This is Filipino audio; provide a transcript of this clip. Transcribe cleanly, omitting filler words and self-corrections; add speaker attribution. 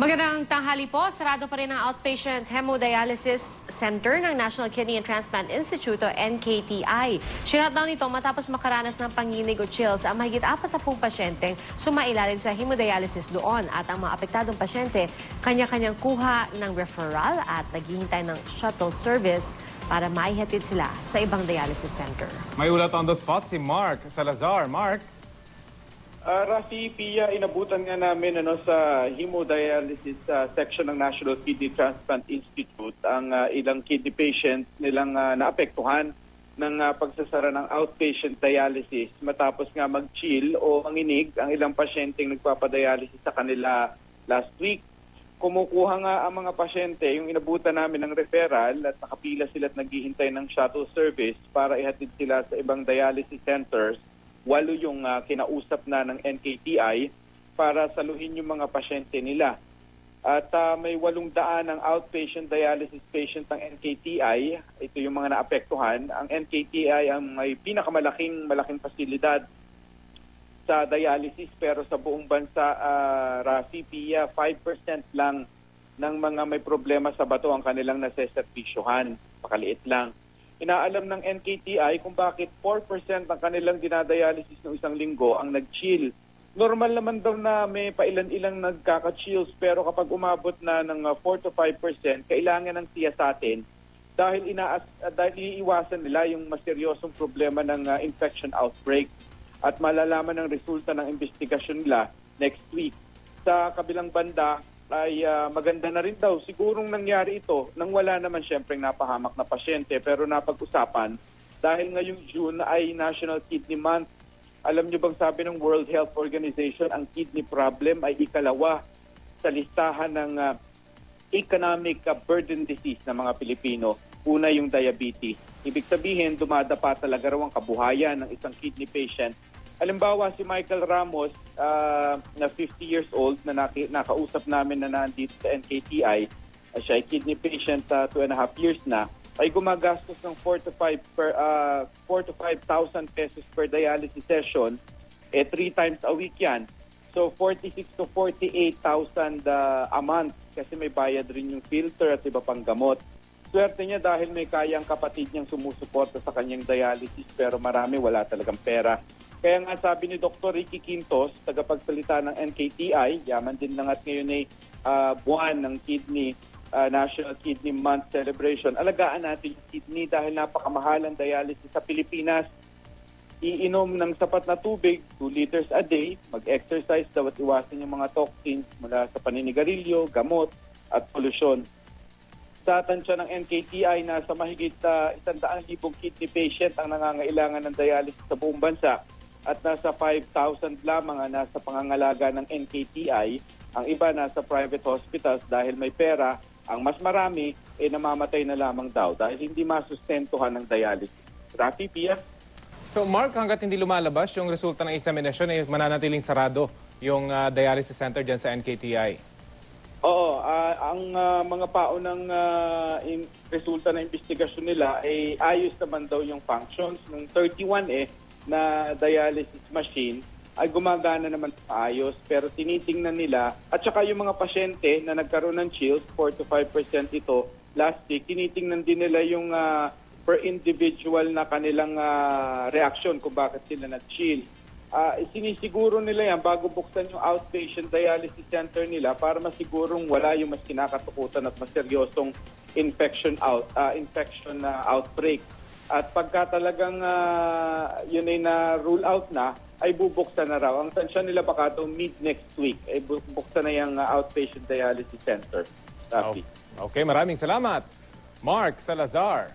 Speaker 1: Magandang tanghali po. Sarado pa rin ang Outpatient Hemodialysis Center ng National Kidney and Transplant Institute o NKTI. Sinatdown nito matapos makaranas ng panginig o chills ang mahigit 40 pasyenteng sumailalim sa hemodialysis doon. At ang mga apektadong pasyente, kanya-kanyang kuha ng referral at naghihintay ng shuttle service para maihatid sila sa ibang dialysis center.
Speaker 2: May ulat on the spot si Mark Salazar. Mark?
Speaker 3: Rafi, Pia, inabutan nga namin sa hemodialysis section ng National Kidney Transplant Institute ang ilang kidney patients nilang naapektuhan ng pagsasara ng outpatient dialysis matapos nga mag-chill o manginig ang ilang pasyenteng nagpapadialysis sa kanila last week. Kumukuha nga ang mga pasyente, yung inabutan namin ng referral at nakapila sila at naghihintay ng shuttle service para ihatid sila sa ibang dialysis centers. 8 yung kinausap na ng NKTI para saluhin yung mga pasyente nila. At may 800 ang outpatient dialysis patient ng NKTI. Ito yung mga naapektuhan. Ang NKTI ang may pinakamalaking pasilidad sa dialysis, pero sa buong bansa, Rafi, Pia, 5% lang ng mga may problema sa bato ang kanilang naseservisyohan. Pakaliit lang. Inaalam ng NKTI kung bakit 4% ng kanilang dinadialysis ng isang linggo ang nag-chill. Normal naman daw na may pailan-ilang nagkaka-chills, pero kapag umabot na ng 4 to 5%, kailangan ng siyasatin dahil iiwasan nila yung maseryosong problema ng infection outbreak at malalaman ng resulta ng investigasyon nila next week. Sa kabilang banda, ay maganda na rin daw. Sigurong nangyari ito nang wala naman siyempre napahamak na pasyente, pero napag-usapan dahil ngayong June ay National Kidney Month. Alam niyo bang sabi ng World Health Organization, ang kidney problem ay ikalawa sa listahan ng economic burden disease ng mga Pilipino. Una yung diabetes. Ibig sabihin, dumadapa talaga raw ang kabuhayan ng isang kidney patient. Halimbawa, si Michael Ramos, na 50 years old, na nakausap namin na nandito sa NKTI, siya ay kidney patient 2.5 years na, ay gumagastos ng 4 to 5,000 pesos per dialysis session, 3 times a week yan. So 46 to 48,000 a month kasi may bayad rin yung filter at iba pang gamot. Swerte niya dahil may kayang kapatid niyang sumusuporta sa kanyang dialysis, pero marami wala talagang pera. Kaya nga sabi ni Dr. Ricky Quintos, tagapagsalita ng NKTI, yaman din lang at ngayon ay buwan ng kidney, National Kidney Month celebration. Alagaan natin yung kidney dahil napakamahal ang dialysis sa Pilipinas. Iinom ng sapat na tubig, 2 liters a day, mag-exercise daw at iwasan yung mga toxins mula sa paninigarilyo, gamot at polusyon. Sa tansya ng NKTI, nasa mahigit 100,000 kidney patient ang nangangailangan ng dialysis sa buong bansa. At nasa 5,000 lamang ang nasa pangangalaga ng NKTI. Ang iba nasa private hospitals dahil may pera. Ang mas marami ay namamatay na lamang daw dahil hindi masustentuhan ng dialysis. Rafi, Pia?
Speaker 2: So Mark, hanggat hindi lumalabas yung resulta ng examination, ay mananatiling sarado yung dialysis center dyan sa NKTI.
Speaker 3: Oo, ang mga paunang resulta ng investigasyon nila ay ayos naman daw yung functions. Nung 31 na dialysis machine ay gumagana naman maayos, pero tinitingnan nila at saka yung mga pasyente na nagkaroon ng chills, 4 to 5% ito last week, tinitingnan din nila yung per individual na kanilang reaction kung bakit sila nag-chill. Sinisiguro nila yan bago buksan yung outpatient dialysis center nila para masigurong wala yung mas kinakatukutan at mas seryosong infection outbreak. At pagka talagang yun ay na-rule out na, ay bubuksan na raw. Ang tansya nila baka ito mid-next week, ay bubuksan na yung outpatient dialysis center.
Speaker 2: Okay, maraming salamat, Mark Salazar.